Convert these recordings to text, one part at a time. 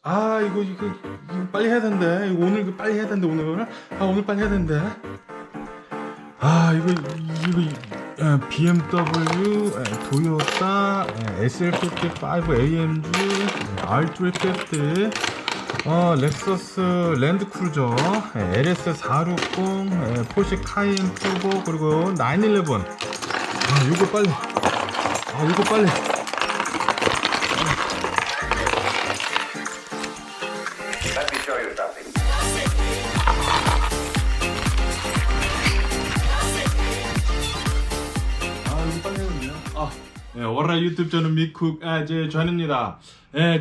아 이거 빨리 해야 되는데 이거 오늘 빨리 해야 되는데 오늘 빨리 해야 되는데 아 이거 BMW, 도요타, SL55 AMG, R350, 렉서스 랜드크루저, LS460, 포르쉐 카이엔 터보, 그리고 911. 이거 빨리. Let me show you something. 월라 유튜브 저는 미쿡 존입니다.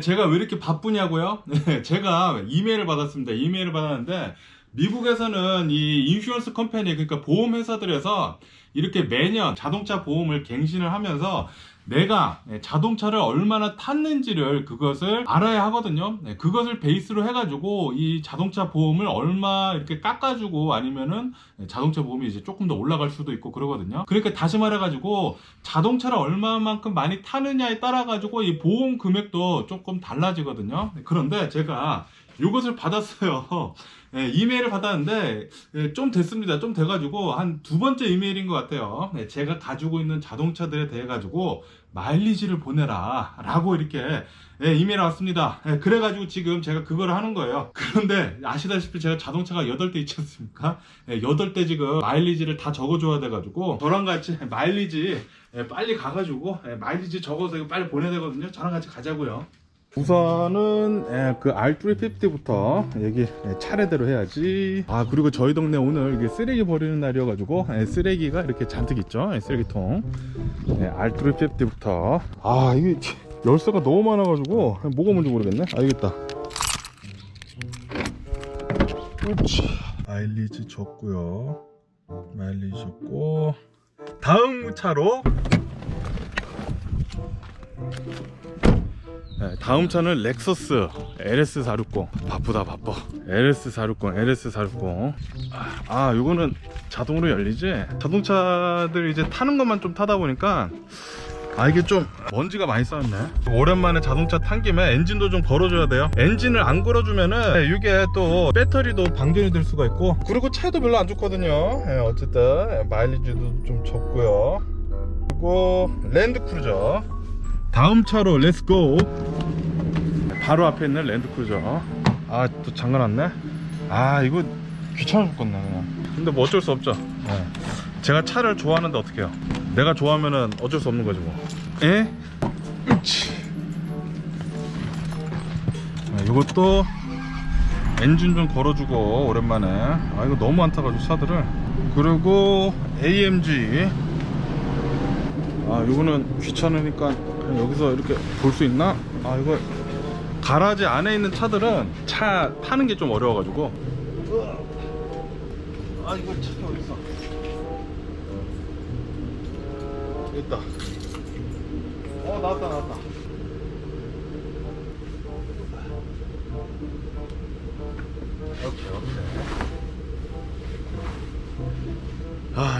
제가 왜 이렇게 바쁘냐고요? 제가 이메일을 받았습니다. 이메일을 받았는데 미국에서는 이 인슈런스 컴퍼니, 그러니까 보험 회사들에서 이렇게 매년 자동차 보험을 갱신을 하면서 내가 자동차를 얼마나 탔는지를 그것을 알아야 하거든요. 그것을 베이스로 해가지고 이 자동차 보험을 얼마 이렇게 깎아주고 아니면은 자동차 보험이 이제 조금 더 올라갈 수도 있고 그러거든요. 그러니까 다시 말해가지고 자동차를 얼마만큼 많이 타느냐에 따라 가지고 이 보험 금액도 조금 달라지거든요. 그런데 제가 이것을 받았어요. 이메일을 받았는데 좀 됐습니다. 좀 돼가지고 한 두 번째 이메일인 것 같아요. 제가 가지고 있는 자동차들에 대해 가지고 마일리지를 보내라 라고 이렇게 이메일이 왔습니다. 그래가지고 지금 제가 그걸 하는 거예요. 그런데 아시다시피 제가 자동차가 8대 있지 않습니까? 8대 지금 마일리지를 다 적어줘야 돼가지고 저랑 같이 마일리지 빨리 가가지고 마일리지 적어서 이거 빨리 보내야 되거든요. 저랑 같이 가자고요. 우선은 그 R350부터 여기 차례대로 해야지. 그리고 저희 동네 오늘 이게 쓰레기 버리는 날이어가지고 쓰레기가 이렇게 잔뜩 있죠. 쓰레기통. R350부터. 이게 열쇠가 너무 많아가지고 뭐가 뭔지 모르겠네. 알겠다. 그렇지. 마일리지 줬고요. 마일리지 줬고 다음 차로. 다음 차는 렉서스 LS460. 바쁘다. LS460. 요거는 자동으로 열리지. 자동차들 이제 타는 것만 좀 타다 보니까 이게 좀 먼지가 많이 쌓였네. 오랜만에 자동차 탄 김에 엔진도 좀 걸어줘야 돼요. 엔진을 안 걸어주면은 이게 또 배터리도 방전이 될 수가 있고, 그리고 차도 별로 안 좋거든요. 어쨌든 마일리지도 좀 적고요. 그리고 랜드크루저 다음 차로 렛츠고. 바로 앞에 있는 랜드크루저. 또 잠가놨네. 이거 귀찮아 죽겠네 그냥. 근데 뭐 어쩔 수 없죠. 제가 차를 좋아하는데 어떡해요. 내가 좋아하면은 어쩔 수 없는 거지 뭐. 이것도 엔진 좀 걸어주고 오랜만에. 이거 너무 안 타가지고 차들을. 그리고 AMG. 이거는 귀찮으니까 그냥 여기서 이렇게 볼 수 있나? 이거 가라지 안에 있는 차들은 차 타는 게 좀 어려워가지고. 이거 차가 어딨어? 있다. 나왔다. 오케이.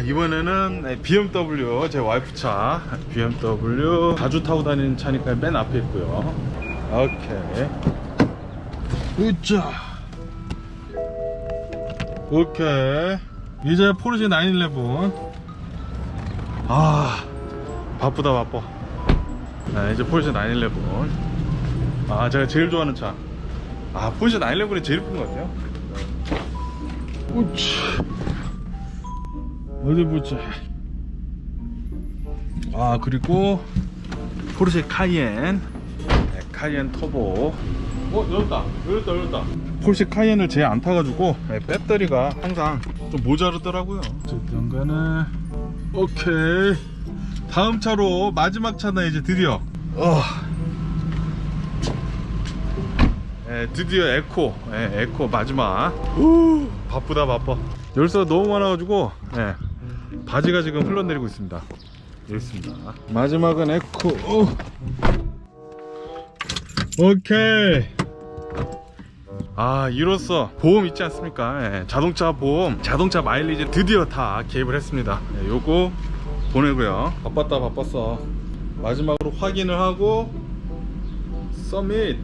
이번에는 BMW, 제 와이프 차. BMW 자주 타고 다니는 차니까 맨 앞에 있고요. 오케이. 으쌰. 오케이. 이제 포르쉐 911. 바쁘다. 이제 포르쉐 911. 제가 제일 좋아하는 차. 포르쉐 911이 제일 예쁜 것 같아요. 으쌰. 어디 보자. 그리고 포르쉐 카이엔 터보. 열었다. 포르쉐 카이엔을 제일 안 타가지고 배터리가 항상 좀 모자르더라고요. 어쨌든 간에 오케이. 다음 차로 마지막 차는 이제 드디어 드디어 에코 마지막. 바쁘다. 열쇠가 너무 많아가지고 바지가 지금 흘러내리고 있습니다. 여기 있습니다. 마지막은 에코. 오케이. 이로써 보험 있지 않습니까? 자동차 보험, 자동차 마일리지 드디어 다 개입을 했습니다. 요거 보내고요. 바빴어. 마지막으로 확인을 하고 서밋.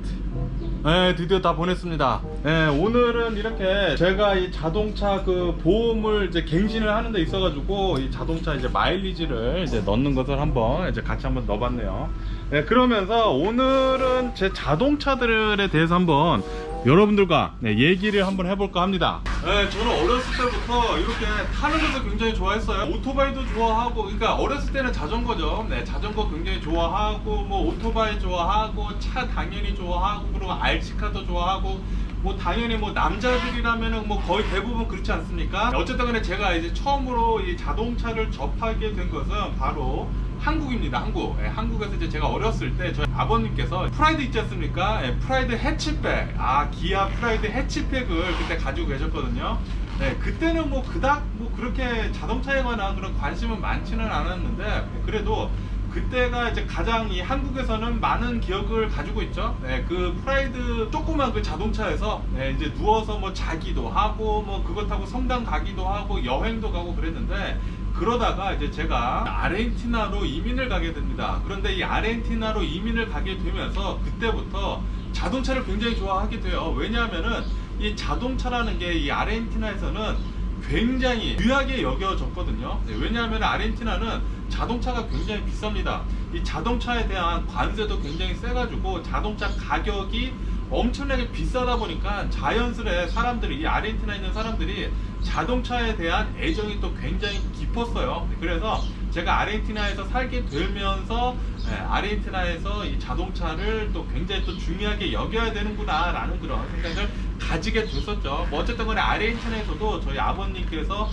네, 드디어 다 보냈습니다. 네, 오늘은 이렇게 제가 이 자동차 그 보험을 이제 갱신을 하는 데 있어가지고 이 자동차 이제 마일리지를 이제 넣는 것을 한번 이제 같이 한번 넣어봤네요. 네, 그러면서 오늘은 제 자동차들에 대해서 한번 여러분들과 얘기를 한번 해볼까 합니다. 네, 저는 어렸을 때부터 이렇게 타는 것을 굉장히 좋아했어요. 오토바이도 좋아하고, 그러니까 어렸을 때는 자전거죠. 네, 자전거 굉장히 좋아하고, 뭐 오토바이 좋아하고, 차 당연히 좋아하고, 그리고 RC카도 좋아하고, 뭐 당연히 뭐 남자들이라면은 뭐 거의 대부분 그렇지 않습니까? 어쨌든 간에 제가 이제 처음으로 이 자동차를 접하게 된 것은 바로 한국입니다. 한국. 예, 한국에서 이제 제가 어렸을 때 저희 아버님께서 프라이드 있지 않습니까? 예, 프라이드 해치백, 기아 프라이드 해치백을 그때 가지고 계셨거든요. 네, 그때는 뭐 그닥 뭐 그렇게 자동차에 관한 그런 관심은 많지는 않았는데 그래도 그때가 이제 가장 이 한국에서는 많은 기억을 가지고 있죠. 네, 그 프라이드 조그만 그 자동차에서 네, 이제 누워서 뭐 자기도 하고 뭐 그것 타고 성당 가기도 하고 여행도 가고 그랬는데 그러다가 이제 제가 아르헨티나로 이민을 가게 됩니다. 그런데 이 아르헨티나로 이민을 가게 되면서 그때부터 자동차를 굉장히 좋아하게 돼요. 왜냐하면은 이 자동차라는 게 이 아르헨티나에서는 굉장히 귀하게 여겨졌거든요. 네, 왜냐하면 아르헨티나는 자동차가 굉장히 비쌉니다. 이 자동차에 대한 관세도 굉장히 세가지고 자동차 가격이 엄청나게 비싸다 보니까 자연스레 사람들이 이 아르헨티나에 있는 사람들이 자동차에 대한 애정이 또 굉장히 깊었어요. 그래서 제가 아르헨티나에서 살게 되면서 아르헨티나에서 이 자동차를 또 굉장히 또 중요하게 여겨야 되는구나 라는 그런 생각을 가지게 됐었죠. 뭐 어쨌든 간에 아르헨티나에서도 저희 아버님께서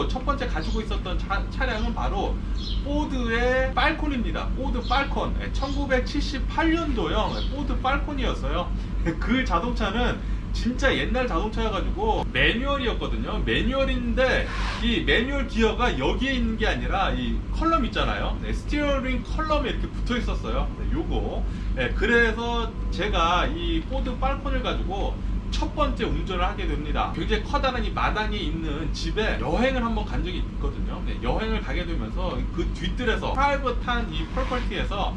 첫 번째 가지고 있었던 차량은 바로 포드의 팔콘입니다. 포드 팔콘. 1978년도형 포드 팔콘이었어요. 그 자동차는 진짜 옛날 자동차여가지고 매뉴얼이었거든요. 매뉴얼인데 이 매뉴얼 기어가 여기에 있는 게 아니라 이 컬럼 있잖아요. 네, 스티어링 컬럼에 이렇게 붙어 있었어요. 네, 요거. 네, 그래서 제가 이 포드 팔콘을 가지고 첫 번째 운전을 하게 됩니다. 굉장히 커다란 이 마당에 있는 집에 여행을 한번 간 적이 있거든요. 네, 여행을 가게 되면서 그 뒤뜰에서 프라이빗한 이 프로퍼티에서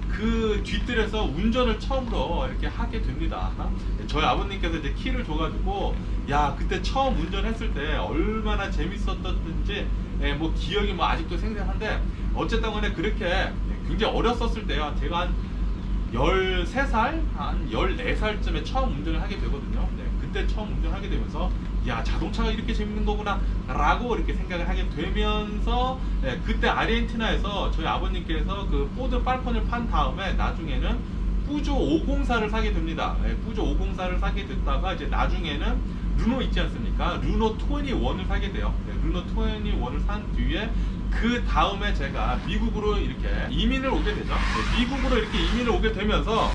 그 뒤뜰에서 운전을 처음으로 이렇게 하게 됩니다. 저희 아버님께서 이제 키를 줘가지고 야 그때 처음 운전했을 때 얼마나 재밌었던지 뭐 기억이 뭐 아직도 생생한데 어쨌든 간에 그렇게 굉장히 어렸었을 때요. 제가 한 13살, 한 14살쯤에 처음 운전을 하게 되거든요. 네, 그때 처음 운전하게 되면서 야 자동차가 이렇게 재밌는 거구나 라고 이렇게 생각을 하게 되면서 그때 아르헨티나에서 저희 아버님께서 그 포드 팔콘을 판 다음에 나중에는 푸조 504를 사게 됩니다. 푸조 504를 사게 됐다가 이제 나중에는 르노 있지 않습니까? 르노 21을 사게 돼요. 르노 21을 산 뒤에 그 다음에 제가 미국으로 이렇게 이민을 오게 되죠. 미국으로 이렇게 이민을 오게 되면서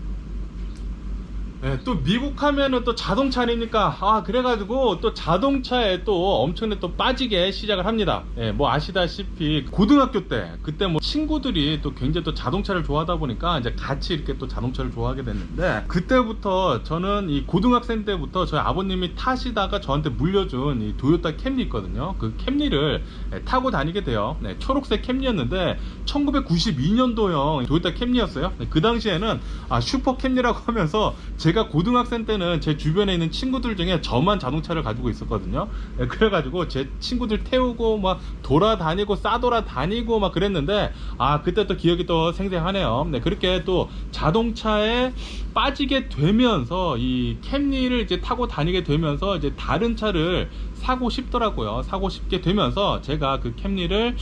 또 미국 하면은 또 자동차 아닙니까? 그래가지고 또 자동차에 또 엄청나게 또 빠지게 시작을 합니다. 뭐 아시다시피 고등학교 때 그때 뭐 친구들이 또 굉장히 또 자동차를 좋아하다 보니까 이제 같이 이렇게 또 자동차를 좋아하게 됐는데 그때부터 저는 이 고등학생 때부터 저희 아버님이 타시다가 저한테 물려준 이 도요타 캠리 있거든요. 그 캠리를 타고 다니게 돼요. 초록색 캠리였는데 1992년도형 도요타 캠리였어요. 그 당시에는 슈퍼 캠리라고 하면서 제가 고등학생 때는 제 주변에 있는 친구들 중에 저만 자동차를 가지고 있었거든요. 그래가지고 제 친구들 태우고 막 돌아다니고 싸돌아다니고 막 그랬는데 그때 또 기억이 또 생생하네요. 그렇게 또 자동차에 빠지게 되면서 이 캠리를 이제 타고 다니게 되면서 이제 다른 차를 사고 싶더라고요. 사고 싶게 되면서 제가 그 캠리를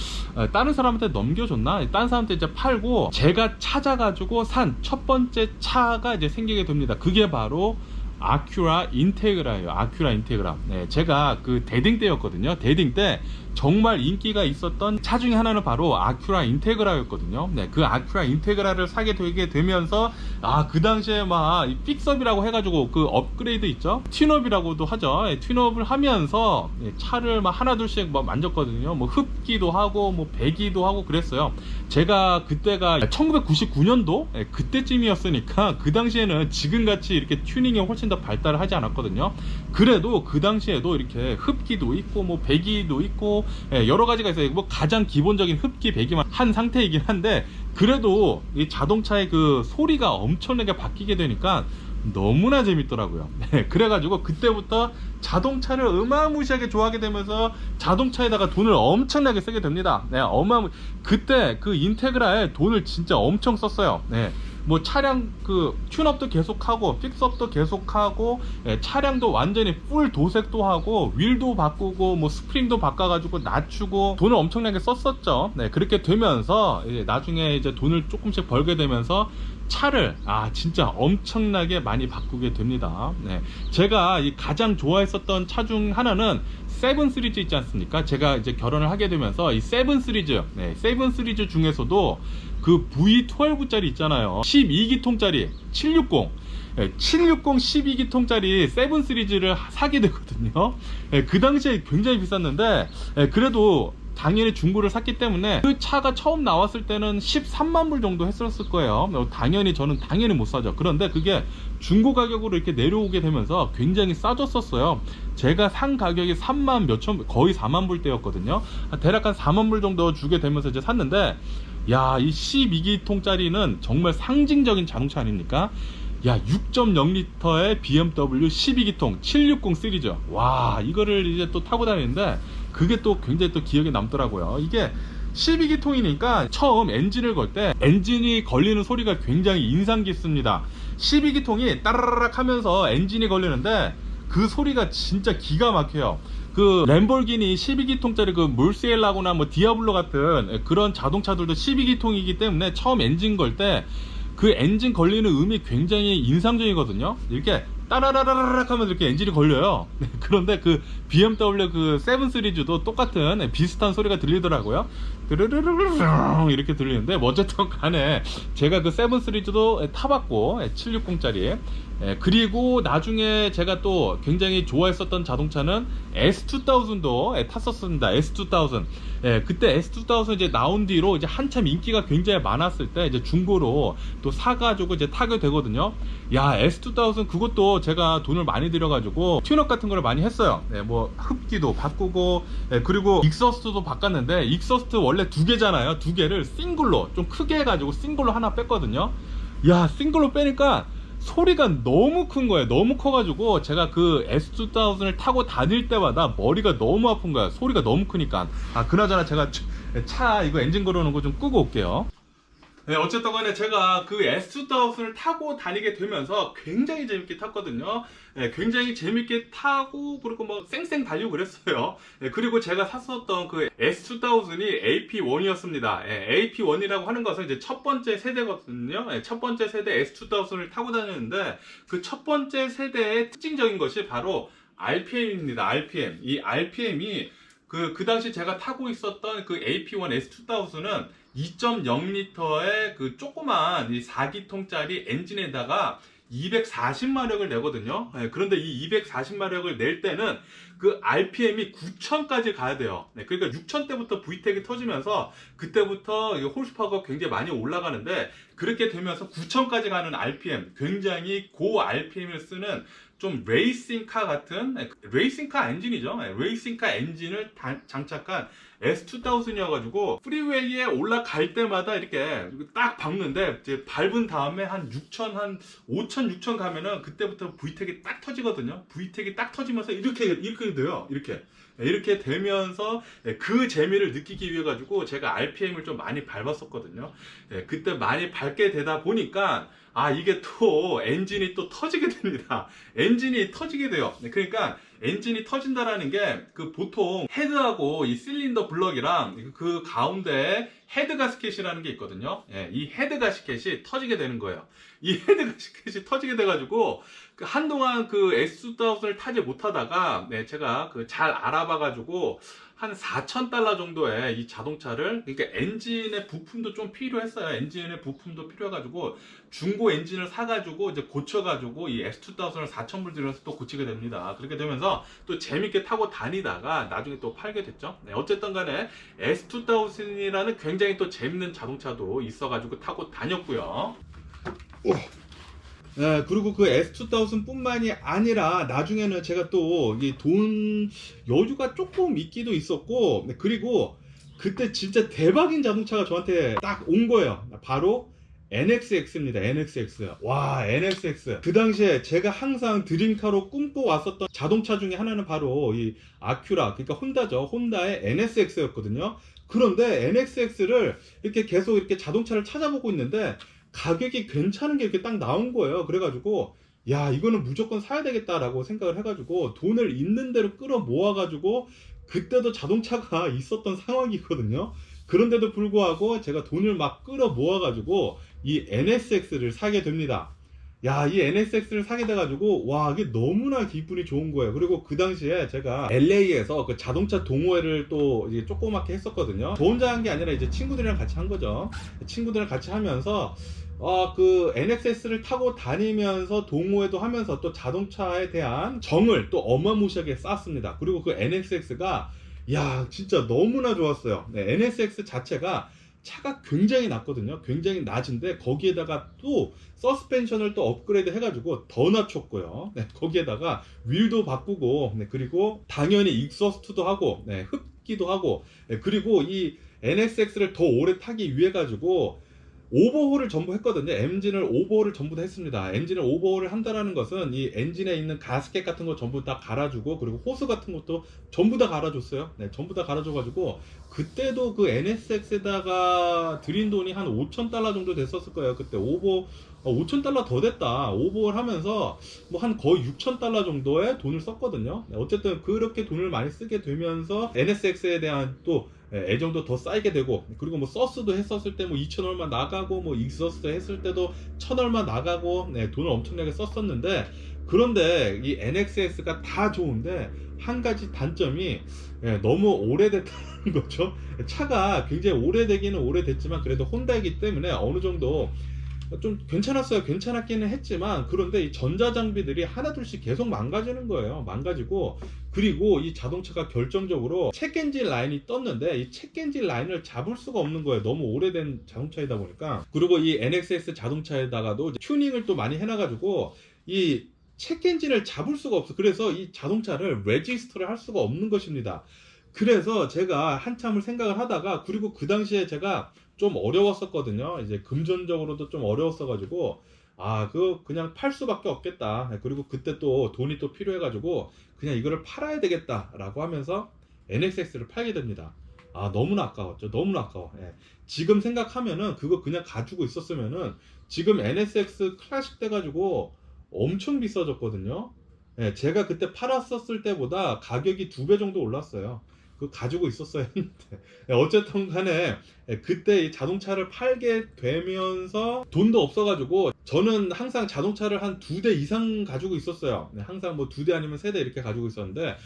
다른 사람한테 넘겨줬나? 다른 사람한테 이제 팔고 제가 찾아가지고 산 첫 번째 차가 이제 생기게 됩니다. 그게 바로 아큐라 인테그라예요. 아큐라 인테그라. 제가 그 대딩 때였거든요. 대딩 때 정말 인기가 있었던 차 중에 하나는 바로 아큐라 인테그라였거든요. 그 아큐라 인테그라를 사게 되게 되면서 그 당시에 막 픽스업이라고 해가지고 그 업그레이드 있죠. 튠업이라고도 하죠. 튠업을 하면서 차를 막 하나 둘씩 막 만졌거든요. 뭐 흡기도 하고 뭐 배기도 하고 그랬어요. 제가 그때가 1999년도 그때쯤이었으니까 그 당시에는 지금같이 이렇게 튜닝이 훨씬 더 발달을 하지 않았거든요. 그래도 그 당시에도 이렇게 흡기도 있고 뭐 배기도 있고 여러 가지가 있어요. 뭐 가장 기본적인 흡기 배기만 한 상태이긴 한데 그래도 이 자동차의 그 소리가 엄청나게 바뀌게 되니까 너무나 재밌더라고요. 네, 그래가지고 그때부터 자동차를 어마무시하게 좋아하게 되면서 자동차에다가 돈을 엄청나게 쓰게 됩니다. 네, 그때 그 인테그라에 돈을 진짜 엄청 썼어요. 네, 뭐 차량 그 튠업도 계속하고 픽스업도 계속하고, 예, 차량도 완전히 풀 도색도 하고 윌도 바꾸고 뭐 스프링도 바꿔가지고 낮추고 돈을 엄청나게 썼었죠. 네, 그렇게 되면서 이제 나중에 이제 돈을 조금씩 벌게 되면서 차를 진짜 엄청나게 많이 바꾸게 됩니다. 네, 제가 가장 좋아했었던 차 중 하나는 세븐 시리즈 있지 않습니까? 제가 이제 결혼을 하게 되면서 이 세븐 시리즈, 네, 세븐 시리즈 중에서도 그 V12짜리 있잖아요. 12기통짜리 760, 760 12기통짜리 세븐 시리즈를 사게 되거든요. 그 당시에 굉장히 비쌌는데, 그래도 당연히 중고를 샀기 때문에 그 차가 처음 나왔을 때는 13만 불 정도 했었을 거예요. 당연히 저는 못 사죠. 그런데 그게 중고 가격으로 이렇게 내려오게 되면서 굉장히 싸졌었어요. 제가 산 가격이 3만 몇천, 거의 4만 불대였거든요. 대략 한 4만 불 정도 주게 되면서 이제 샀는데, 야, 이 12기통짜리는 정말 상징적인 자동차 아닙니까? 야, 6.0L의 BMW 12기통 760 시리즈. 와, 이거를 이제 또 타고 다니는데 그게 또 굉장히 또 기억에 남더라고요. 이게 12기통이니까 처음 엔진을 걸 때 엔진이 걸리는 소리가 굉장히 인상 깊습니다. 12기통이 따라락 하면서 엔진이 걸리는데 그 소리가 진짜 기가 막혀요. 그 램보르기니 12기통짜리 그 물시엘라거나 뭐 디아블로 같은 그런 자동차들도 12기통이기 때문에 처음 엔진 걸 때 그 엔진 걸리는 음이 굉장히 인상적이거든요. 이렇게 따라라라락 하면서 이렇게 엔진이 걸려요. 그런데 그 BMW 그 7 시리즈도 똑같은 비슷한 소리가 들리더라고요. 드르르르르 이렇게 들리는데, 뭐 어쨌든 간에 제가 그 7 시리즈도 타봤고, 760짜리. 그리고 나중에 제가 또 굉장히 좋아했었던 자동차는 S2000도 탔었습니다. S2000. 그때 S2000 이제 나온 뒤로 이제 한참 인기가 굉장히 많았을 때 이제 중고로 또 사가지고 이제 타게 되거든요. 야, S2000 그것도 제가 돈을 많이 들여가지고 튠업 같은 거를 많이 했어요. 뭐 흡기도 바꾸고, 그리고 익서스트도 바꿨는데, 익서스트 원래 두 개잖아요. 두 개를 싱글로 좀 크게 해가지고 싱글로 하나 뺐거든요. 야, 싱글로 빼니까 소리가 너무 큰 거예요. 너무 커가지고 제가 그 S2000을 타고 다닐 때마다 머리가 너무 아픈 거야. 소리가 너무 크니까. 그나저나 제가 차 이거 엔진 걸어놓은 거 좀 끄고 올게요. 네, 어쨌든 간에 제가 그 S2000을 타고 다니게 되면서 굉장히 재밌게 탔거든요. 굉장히 재밌게 타고, 그리고 뭐 쌩쌩 달리고 그랬어요. 그리고 제가 샀었던 그 S2000이 AP1이었습니다. AP1이라고 하는 것은 이제 첫 번째 세대거든요. 첫 번째 세대 S2000을 타고 다녔는데, 그 첫 번째 세대의 특징적인 것이 바로 RPM입니다. RPM. 이 RPM이 그 당시 제가 타고 있었던 그 AP1 S2000은 2.0L의 그 조그만 이 4기통짜리 엔진에다가 240마력을 내거든요. 그런데 이 240마력을 낼 때는 그 RPM이 9000까지 가야 돼요. 그러니까 6000대부터 VTEC이 터지면서 그때부터 홀스파워가 굉장히 많이 올라가는데, 그렇게 되면서 9000까지 가는 RPM, 굉장히 고 RPM을 쓰는 좀 레이싱카 같은, 레이싱카 엔진이죠. 레이싱카 엔진을 장착한 S2000이어가지고 프리웨이에 올라갈 때마다 이렇게 딱 박는데, 이제 밟은 다음에 한 6000, 한 5000, 6000 가면은 그때부터 VTEC이 딱 터지거든요. VTEC이 딱 터지면서 이렇게 돼요. 이렇게 되면서 그 재미를 느끼기 위해 가지고 제가 RPM을 좀 많이 밟았었거든요. 그때 많이 밟게 되다 보니까 이게 또 엔진이 또 터지게 됩니다. 엔진이 터지게 돼요. 그러니까 엔진이 터진다라는 게 그 보통 헤드하고 이 실린더 블럭이랑 그 가운데에 헤드 가스켓이라는 게 있거든요. 이 헤드 가스켓이 터지게 되는 거예요. 이 헤드 가스켓이 터지게 돼가지고 한동안 그 S2000을 타지 못하다가, 제가 그 잘 알아봐가지고 한 4,000달러 정도의 이 자동차를, 그러니까 엔진의 부품도 좀 필요했어요. 엔진의 부품도 필요해가지고 중고 엔진을 사가지고 이제 고쳐가지고 이 S2000을 4,000불 들여서 또 고치게 됩니다. 그렇게 되면서 또 재밌게 타고 다니다가 나중에 또 팔게 됐죠. 어쨌든 간에 S2000이라는 굉장히 또 재밌는 자동차도 있어가지고 타고 다녔고요. 그리고 그 S2000 뿐만이 아니라 나중에는 제가 또 이 돈 여유가 조금 있기도 있었고, 그리고 그때 진짜 대박인 자동차가 저한테 딱 온 거예요. 바로 NXX입니다. NXX. 와, NXX. 그 당시에 제가 항상 드림카로 꿈꿔왔었던 자동차 중에 하나는 바로 이 아큐라, 그러니까 혼다죠. 혼다의 NSX였거든요. 그런데 NXX를 이렇게 계속 이렇게 자동차를 찾아보고 있는데 가격이 괜찮은 게 이렇게 딱 나온 거예요. 그래가지고 야, 이거는 무조건 사야 되겠다라고 생각을 해가지고 돈을 있는 대로 끌어 모아가지고 그때도 자동차가 있었던 상황이거든요. 그런데도 불구하고 제가 돈을 막 끌어 모아가지고 이 NSX를 사게 됩니다. 야, 이 NSX를 사게 돼가지고 와, 이게 너무나 기분이 좋은 거예요. 그리고 그 당시에 제가 LA에서 그 자동차 동호회를 또 이제 조그맣게 했었거든요. 저 혼자 한 게 아니라 이제 친구들이랑 같이 한 거죠. 친구들이랑 같이 하면서 그 NXS를 타고 다니면서 동호회도 하면서 또 자동차에 대한 정을 또 어마무시하게 쌓았습니다. 그리고 그 NXX가 야, 진짜 너무나 좋았어요. 네, NSX 자체가 차가 굉장히 낮거든요. 굉장히 낮은데 거기에다가 또 서스펜션을 또 업그레이드 해가지고 더 낮췄고요. 네, 거기에다가 휠도 바꾸고, 네, 그리고 당연히 익서스트도 하고, 네, 흡기도 하고, 네, 그리고 이 NSX를 더 오래 타기 위해 가지고 오버홀을 전부 했거든요. 엔진을 오버홀을 전부 다 했습니다. 엔진을 오버홀을 한다라는 것은 이 엔진에 있는 가스켓 같은 거 전부 다 갈아주고, 그리고 호스 같은 것도 전부 다 갈아줬어요. 네, 전부 다 갈아줘가지고 그때도 그 NSX에다가 들인 돈이 한 5,000달러 정도 됐었을 거예요. 그때 5,000달러 더 됐다. 오버홀 하면서 뭐 한 거의 6,000달러 정도의 돈을 썼거든요. 네, 어쨌든 그렇게 돈을 많이 쓰게 되면서 NSX에 대한 또 애정도 더 쌓이게 되고, 그리고 뭐 서스도 했었을 때 뭐 2천 얼마 나가고, 뭐 익서스트 했을 때도 1,000 얼마 나가고, 네, 돈을 엄청나게 썼었는데, 그런데 이 NXX가 다 좋은데 한 가지 단점이 너무 오래됐다는 거죠. 차가 굉장히 오래되기는 오래됐지만 그래도 혼다이기 때문에 어느 정도 좀 괜찮았어요. 괜찮았기는 했지만, 그런데 이 전자장비들이 하나둘씩 계속 망가지는 거예요. 망가지고, 그리고 이 자동차가 결정적으로 체크엔진 라인이 떴는데 이 체크엔진 라인을 잡을 수가 없는 거예요. 너무 오래된 자동차이다 보니까. 그리고 이 NXX 자동차에다가도 이제 튜닝을 또 많이 해놔가지고 이 체크엔진을 잡을 수가 없어. 그래서 이 자동차를 레지스터를 할 수가 없는 것입니다. 그래서 제가 한참을 생각을 하다가, 그리고 그 당시에 제가 좀 어려웠었거든요. 이제 금전적으로도 좀 어려웠어가지고 그거 그냥 팔 수밖에 없겠다. 그리고 그때 또 돈이 또 필요해가지고 그냥 이거를 팔아야 되겠다라고 하면서 NXX를 팔게 됩니다. 너무나 아까웠죠. 너무나 아까워. 지금 생각하면은 그거 그냥 가지고 있었으면은 지금 NSX 클래식 돼가지고 엄청 비싸졌거든요. 제가 그때 팔았었을 때보다 가격이 2배 정도 올랐어요. 그거 가지고 있었어야 했는데. 어쨌든 간에 그때 이 자동차를 팔게 되면서 돈도 없어가지고 저는 항상 자동차를 한 2대 이상 가지고 있었어요. 항상 뭐 2대 아니면 3대 이렇게 가지고 있었는데,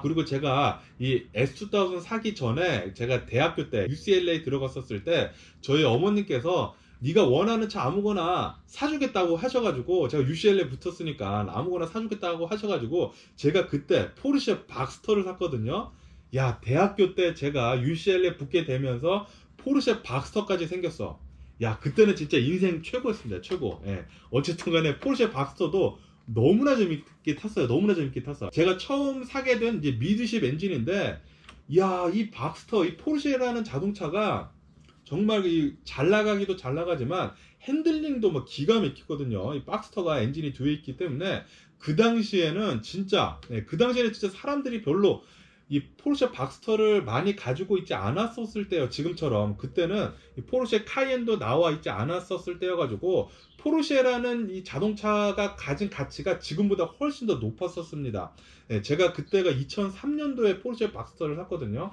그리고 제가 이 S2000 사기 전에 제가 대학교 때 UCLA 들어갔었을 때 저희 어머님께서 네가 원하는 차 아무거나 사주겠다고 하셔가지고, 제가 UCLA 붙었으니까 아무거나 사주겠다고 하셔가지고 제가 그때 포르쉐 박스터를 샀거든요. 야, 대학교 때 제가 UCLA 붙게 되면서 포르쉐 박스터까지 생겼어. 야, 그때는 진짜 인생 최고였습니다. 최고. 어쨌든 간에 포르쉐 박스터도 너무나 재밌게 탔어요. 너무나 재밌게 탔어요. 제가 처음 사게 된 이제 미드십 엔진인데, 야, 이 박스터, 이 포르쉐라는 자동차가 정말 잘 나가기도 잘 나가지만 핸들링도 막 기가 막히거든요. 이 박스터가 엔진이 뒤에 있기 때문에 그 당시에는 진짜 사람들이 별로 이 포르쉐 박스터를 많이 가지고 있지 않았었을 때요. 지금처럼 그때는 이 포르쉐 카이엔도 나와 있지 않았었을 때여가지고 포르쉐라는 이 자동차가 가진 가치가 지금보다 훨씬 더 높았었습니다. 제가 그때가 2003년도에 포르쉐 박스터를 샀거든요.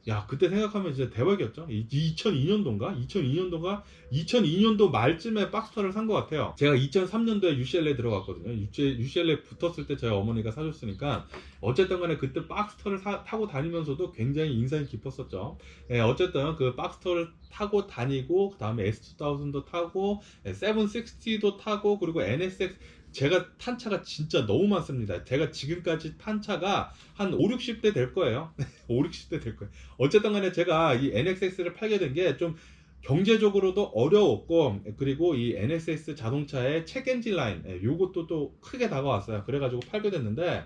야, 그때 생각하면 진짜 대박이었죠. 2002년도 말쯤에 박스터를 산 것 같아요. 제가 2003년도에 UCLA 들어갔거든요. UCLA 붙었을 때 저희 어머니가 사줬으니까, 어쨌든 간에 그때 박스터를 타고 다니면서도 굉장히 인상이 깊었었죠. 어쨌든 그 박스터를 타고 다니고, 그 다음에 S2000도 타고, 760도 타고, 그리고 NSX, 제가 탄 차가 진짜 너무 많습니다. 제가 지금까지 탄 차가 한 5, 60대 될 거예요. 5, 60대 될 거예요. 어쨌든 간에 제가 이 NXX를 팔게 된 게 좀 경제적으로도 어려웠고, 그리고 이 NSX 자동차의 체크엔진 라인, 요것도 또 크게 다가왔어요. 그래가지고 팔게 됐는데,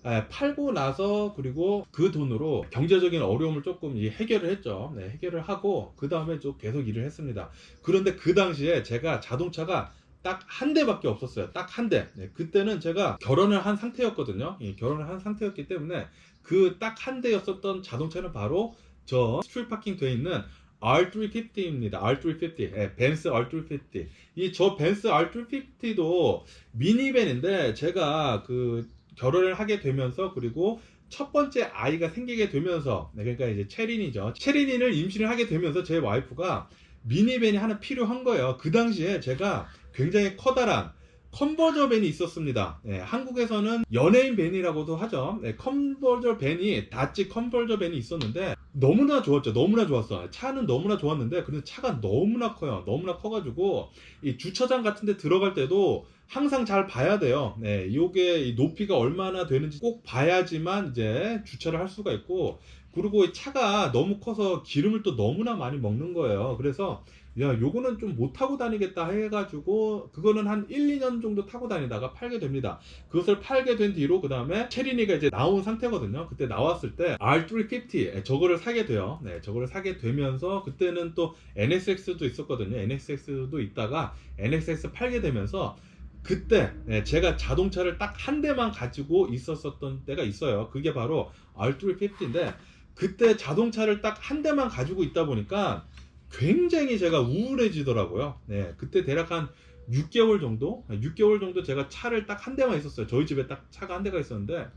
팔고 나서 그리고 그 돈으로 경제적인 어려움을 조금 해결을 했죠. 네, 해결을 하고 그 다음에 좀 계속 일을 했습니다. 그런데 그 당시에 제가 자동차가 딱 한 대밖에 없었어요. 딱 한 대. 네, 그때는 제가 결혼을 한 상태였거든요. 결혼을 한 상태였기 때문에 그 딱 한 대였었던 자동차는 바로 저 스트리트 파킹 돼 있는 R350입니다. R350. 벤츠 R350. 저 벤츠 R350도 미니밴인데 제가 그 결혼을 하게 되면서 그리고 첫 번째 아이가 생기게 되면서 그러니까 이제 체린이죠. 체린이를 임신을 하게 되면서 제 와이프가 미니밴이 하나 필요한 거예요. 그 당시에 제가 굉장히 커다란 컨버저 밴이 있었습니다. 한국에서는 연예인 밴이라고도 하죠. 컨버저 밴이 다치 컨버저 밴이 있었는데 너무나 좋았죠. 너무나 좋았어. 차는 너무나 좋았는데 근데 차가 너무나 커요. 너무나 커가지고 이 주차장 같은 데 들어갈 때도 항상 잘 봐야 돼요. 이게 높이가 얼마나 되는지 꼭 봐야지만 이제 주차를 할 수가 있고, 그리고 이 차가 너무 커서 기름을 또 너무나 많이 먹는 거예요. 그래서 야, 요거는 좀 못 타고 다니겠다 해가지고 그거는 한 1, 2년 정도 타고 다니다가 팔게 됩니다. 그것을 팔게 된 뒤로 그 다음에 체린이가 이제 나온 상태거든요. 그때 나왔을 때 R350 저거를 사게 돼요. 저거를 사게 되면서 그때는 또 NSX도 있었거든요. NSX도 있다가 NSX 팔게 되면서 그때 제가 자동차를 딱 한 대만 가지고 있었던 때가 있어요. 그게 바로 R350인데 그때 자동차를 딱 한 대만 가지고 있다 보니까 굉장히 제가 우울해지더라고요. 그때 대략 한 6개월 정도 제가 차를 딱 한 대만 있었어요. 저희 집에 딱 차가 한 대가 있었는데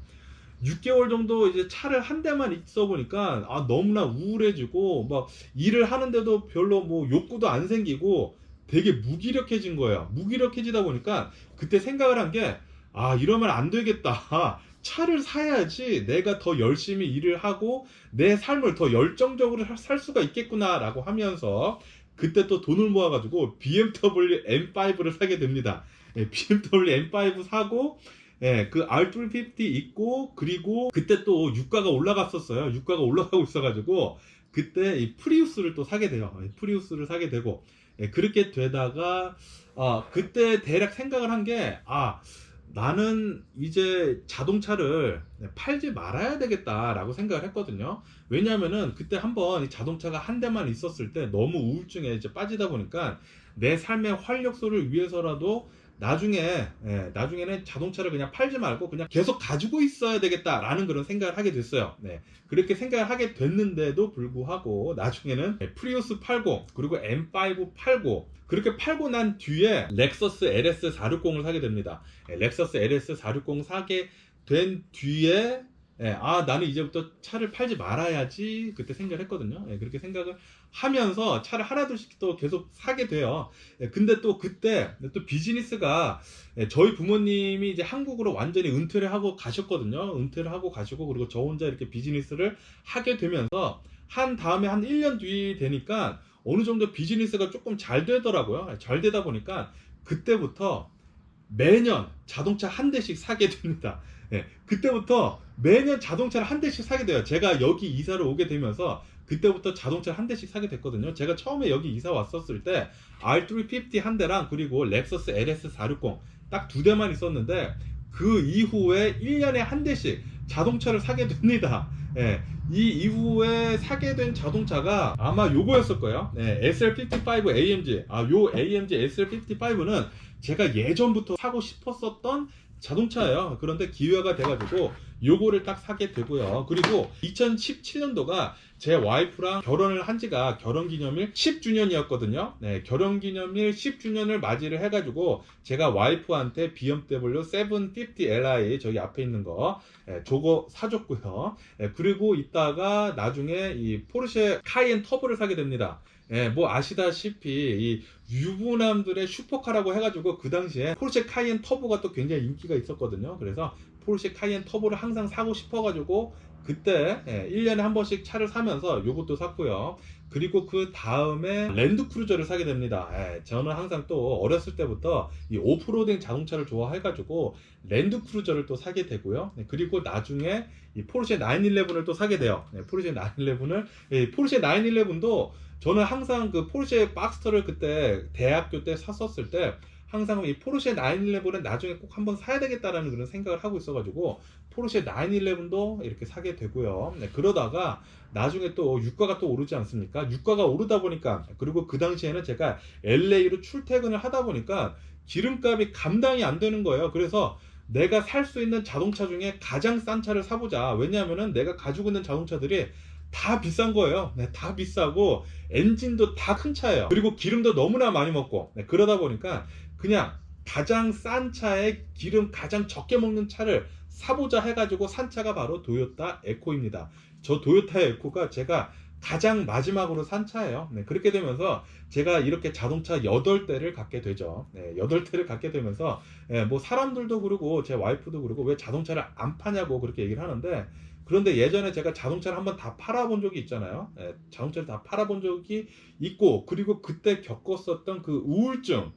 6개월 정도 이제 차를 한 대만 있어 보니까 너무나 우울해지고 막 일을 하는데도 별로 뭐 욕구도 안 생기고 되게 무기력해진 거예요. 무기력해지다 보니까 그때 생각을 한 게 이러면 안 되겠다. 차를 사야지 내가 더 열심히 일을 하고 내 삶을 더 열정적으로 살 수가 있겠구나 라고 하면서 그때 또 돈을 모아가지고 BMW M5를 사게 됩니다. BMW M5 사고 그 R350 있고, 그리고 그때 또 유가가 올라갔었어요. 유가가 올라가고 있어가지고 그때 이 프리우스를 또 사게 돼요. 프리우스를 사게 되고 그렇게 되다가 그때 대략 생각을 한 게 나는 이제 자동차를 팔지 말아야 되겠다라고 생각을 했거든요. 왜냐면은 그때 한번 자동차가 한 대만 있었을 때 너무 우울증에 이제 빠지다 보니까 내 삶의 활력소를 위해서라도 나중에는 자동차를 그냥 팔지 말고 그냥 계속 가지고 있어야 되겠다라는 그런 생각을 하게 됐어요. 그렇게 생각을 하게 됐는데도 불구하고 나중에는 프리우스 팔고 그리고 M5 팔고 그렇게 팔고 난 뒤에 렉서스 LS460을 사게 됩니다. 렉서스 LS460 사게 된 뒤에 나는 이제부터 차를 팔지 말아야지 그때 생각을 했거든요. 그렇게 생각을 하면서 차를 하나둘씩 또 계속 사게 돼요. 근데 또 그때 또 비즈니스가 저희 부모님이 이제 한국으로 완전히 은퇴를 하고 가셨거든요. 은퇴를 하고 가시고 그리고 저 혼자 이렇게 비즈니스를 하게 되면서 다음에 한 1년 뒤 되니까 어느 정도 비즈니스가 조금 잘 되더라고요. 잘 되다 보니까 그때부터 매년 자동차 한 대씩 사게 됩니다. 그때부터 매년 자동차를 한 대씩 사게 돼요. 제가 여기 이사를 오게 되면서 그때부터 자동차를 한 대씩 사게 됐거든요. 제가 처음에 여기 이사 왔었을 때 R350 한 대랑 그리고 렉서스 LS460 딱 두 대만 있었는데 그 이후에 1년에 한 대씩 자동차를 사게 됩니다. 이 이후에 사게 된 자동차가 아마 요거였을 거예요. SL55 AMG. 요 AMG SL55는 제가 예전부터 사고 싶었었던 자동차예요. 그런데 기회가 돼가지고 요거를 딱 사게 되고요. 그리고 2017년도가 제 와이프랑 결혼을 한 지가 결혼기념일 10주년이었거든요. 결혼기념일 10주년을 맞이를 해가지고 제가 와이프한테 BMW 750Li 저기 앞에 있는 거 저거 사줬고요. 그리고 이따가 나중에 이 포르쉐 카이엔 터보를 사게 됩니다. 뭐 아시다시피 이 유부남들의 슈퍼카라고 해가지고 그 당시에 포르쉐 카이엔 터보가 또 굉장히 인기가 있었거든요. 그래서 포르쉐 카이엔 터보를 항상 사고 싶어가지고 그때 1년에 한 번씩 차를 사면서 요것도 샀고요. 그리고 그 다음에 랜드크루저를 사게 됩니다. 저는 항상 또 어렸을 때부터 이 오프로딩 자동차를 좋아해가지고 랜드크루저를 또 사게 되고요. 그리고 나중에 이 포르쉐 911을 또 사게 돼요. 포르쉐 911을 포르쉐 911도 저는 항상 그 포르쉐 박스터를 그때 대학교 때 샀었을 때 항상 이 포르쉐 911은 나중에 꼭 한번 사야 되겠다라는 그런 생각을 하고 있어가지고 포르쉐 911도 이렇게 사게 되고요. 네, 그러다가 나중에 또 유가가 또 오르지 않습니까? 유가가 오르다 보니까, 그리고 그 당시에는 제가 LA로 출퇴근을 하다 보니까 기름값이 감당이 안 되는 거예요. 그래서 내가 살 수 있는 자동차 중에 가장 싼 차를 사보자. 왜냐하면은 내가 가지고 있는 자동차들이 다 비싼 거예요. 네, 다 비싸고 엔진도 다 큰 차예요. 그리고 기름도 너무나 많이 먹고, 네, 그러다 보니까 그냥 가장 싼 차에 기름 가장 적게 먹는 차를 사보자 해가지고 산 차가 바로 도요타 에코입니다. 저 도요타 에코가 제가 가장 마지막으로 산 차예요. 네, 그렇게 되면서 제가 이렇게 자동차 8대를 갖게 되죠. 네, 8대를 갖게 되면서 뭐 사람들도 그러고 제 와이프도 그러고 왜 자동차를 안 파냐고 그렇게 얘기를 하는데, 그런데 예전에 제가 자동차를 한번 다 팔아본 적이 있잖아요. 예, 자동차를 다 팔아본 적이 있고, 그리고 그때 겪었었던 그 우울증,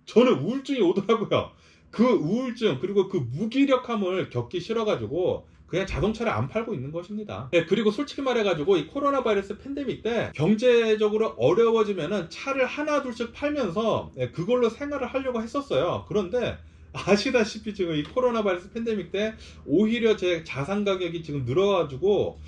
저는 우울증이 오더라고요. 그 우울증, 그리고 그 무기력함을 겪기 싫어가지고 그냥 자동차를 안 팔고 있는 것입니다. 예, 그리고 솔직히 말해가지고 이 코로나 바이러스 팬데믹 때 경제적으로 어려워지면은 차를 하나 둘씩 팔면서 그걸로 생활을 하려고 했었어요. 그런데 아시다시피 지금 이 코로나 바이러스 팬데믹 때 오히려 제 자산 가격이 지금 늘어가지고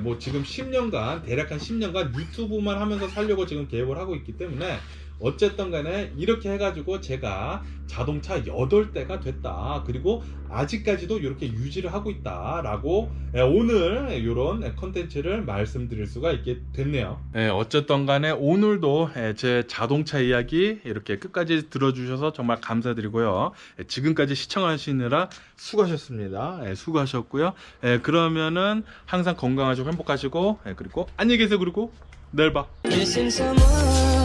뭐 지금 10년간, 대략 한 10년간 유튜브만 하면서 살려고 지금 계획을 하고 있기 때문에 어쨌든 간에 이렇게 해가지고 제가 자동차 8대가 됐다. 그리고 아직까지도 이렇게 유지를 하고 있다 라고 오늘 이런 컨텐츠를 말씀드릴 수가 있게 됐네요. 어쨌든 간에 오늘도 제 자동차 이야기 이렇게 끝까지 들어주셔서 정말 감사드리고요. 지금까지 시청하시느라 수고하셨습니다. 수고하셨고요. 그러면은 항상 건강하시고 행복하시고, 그리고 안녕히 계세요. 그리고 내일 봐. Missing someone